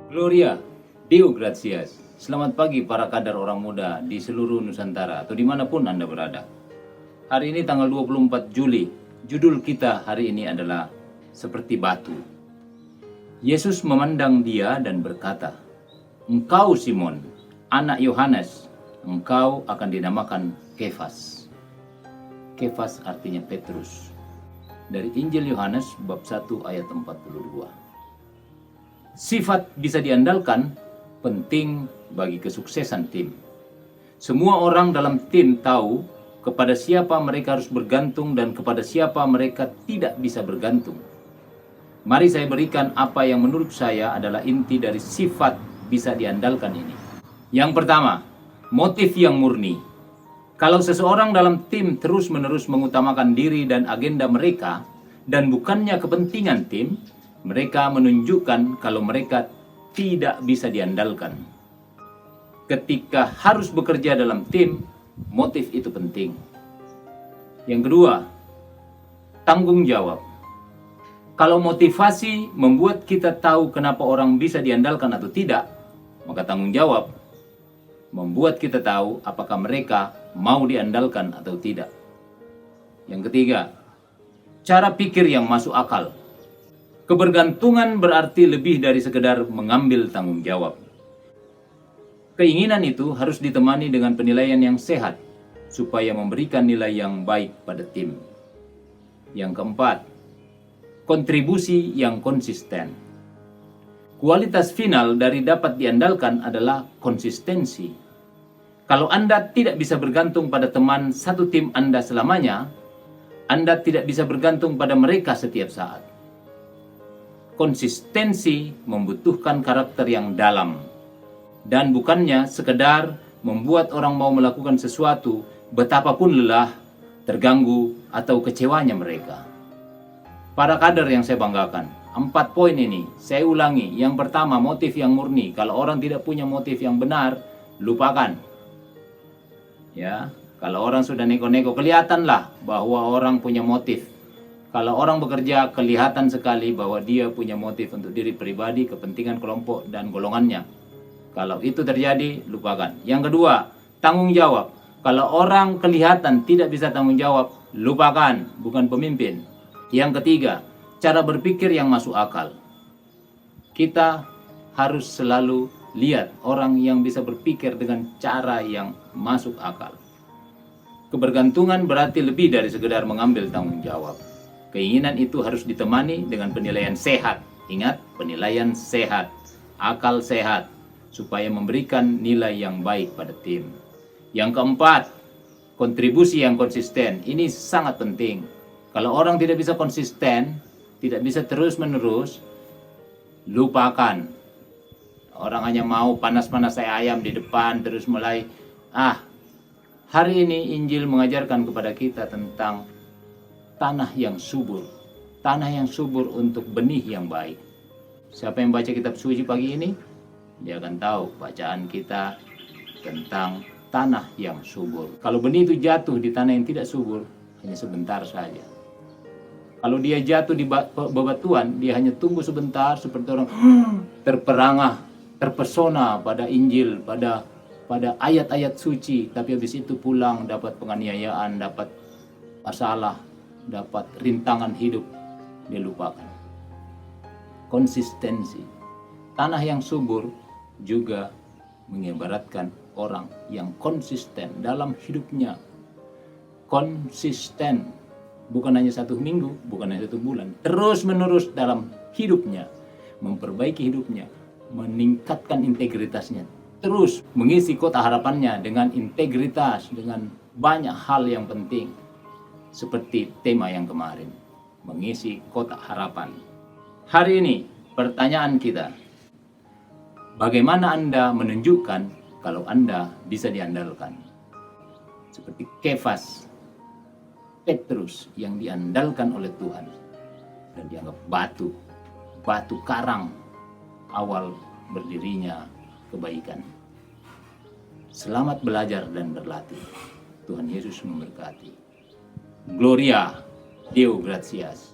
Gloria, Deo Gratias. Selamat pagi para kader orang muda di seluruh Nusantara atau dimanapun Anda berada. Hari ini tanggal 24 Juli, judul kita hari ini adalah Seperti Batu. Yesus memandang dia dan berkata, "Engkau Simon, anak Yohanes, engkau akan dinamakan Kefas." Kefas artinya Petrus. Dari Injil Yohanes bab 1 ayat 42. Sifat bisa diandalkan penting bagi kesuksesan tim. Semua orang dalam tim tahu kepada siapa mereka harus bergantung dan kepada siapa mereka tidak bisa bergantung. Mari saya berikan apa yang menurut saya adalah inti dari sifat bisa diandalkan ini. Yang pertama, motif yang murni. Kalau seseorang dalam tim terus-menerus mengutamakan diri dan agenda mereka dan bukannya kepentingan tim, mereka menunjukkan kalau mereka tidak bisa diandalkan. Ketika harus bekerja dalam tim, motif itu penting. Yang kedua, tanggung jawab. Kalau motivasi membuat kita tahu kenapa orang bisa diandalkan atau tidak, maka tanggung jawab membuat kita tahu apakah mereka mau diandalkan atau tidak. Yang ketiga, cara pikir yang masuk akal. Kebergantungan berarti lebih dari sekedar mengambil tanggung jawab. Keinginan itu harus ditemani dengan penilaian yang sehat, supaya memberikan nilai yang baik pada tim. Yang keempat, kontribusi yang konsisten. Kualitas final dari dapat diandalkan adalah konsistensi. Kalau Anda tidak bisa bergantung pada teman satu tim Anda selamanya, Anda tidak bisa bergantung pada mereka setiap saat. Konsistensi membutuhkan karakter yang dalam dan bukannya sekedar membuat orang mau melakukan sesuatu betapapun lelah, terganggu, atau kecewanya mereka. Para kader yang saya banggakan, 4 poin ini saya ulangi. Yang pertama, motif yang murni. Kalau orang tidak punya motif yang benar, lupakan. Ya, kalau orang sudah neko-neko, kelihatanlah bahwa orang punya motif. Kalau orang bekerja, kelihatan sekali bahwa dia punya motif untuk diri pribadi, kepentingan kelompok, dan golongannya. Kalau itu terjadi, lupakan. Yang kedua, tanggung jawab. Kalau orang kelihatan tidak bisa tanggung jawab, lupakan, bukan pemimpin. Yang ketiga, cara berpikir yang masuk akal. Kita harus selalu lihat orang yang bisa berpikir dengan cara yang masuk akal. Kebergantungan berarti lebih dari sekedar mengambil tanggung jawab. Keinginan itu harus ditemani dengan penilaian sehat. Ingat, penilaian sehat, akal sehat, supaya memberikan nilai yang baik pada tim. Yang keempat, kontribusi yang konsisten. Ini sangat penting. Kalau orang tidak bisa konsisten, tidak bisa terus-menerus, lupakan. Orang hanya mau panas-panas ayam di depan, terus mulai, hari ini Injil mengajarkan kepada kita tentang tanah yang subur. Tanah yang subur untuk benih yang baik. Siapa yang baca kitab suci pagi ini, dia akan tahu bacaan kita tentang tanah yang subur. Kalau benih itu jatuh di tanah yang tidak subur, hanya sebentar saja. Kalau dia jatuh di bebatuan, dia hanya tumbuh sebentar seperti orang terperangah, terpesona pada Injil, pada ayat-ayat suci, tapi habis itu pulang dapat penganiayaan, dapat masalah, dapat rintangan hidup, dia lupakan. Konsistensi. Tanah yang subur juga mengibaratkan orang yang konsisten dalam hidupnya. Konsisten, bukan hanya 1 minggu, bukan hanya 1 bulan, terus-menerus dalam hidupnya, memperbaiki hidupnya, meningkatkan integritasnya, terus mengisi kota harapannya dengan integritas, dengan banyak hal yang penting. Seperti tema yang kemarin, mengisi kotak harapan. Hari ini pertanyaan kita, bagaimana Anda menunjukkan kalau Anda bisa diandalkan? Seperti Kefas, Petrus yang diandalkan oleh Tuhan dan dianggap batu karang awal berdirinya kebaikan. Selamat belajar dan berlatih. Tuhan Yesus memberkati. Gloria, Deo Gratias.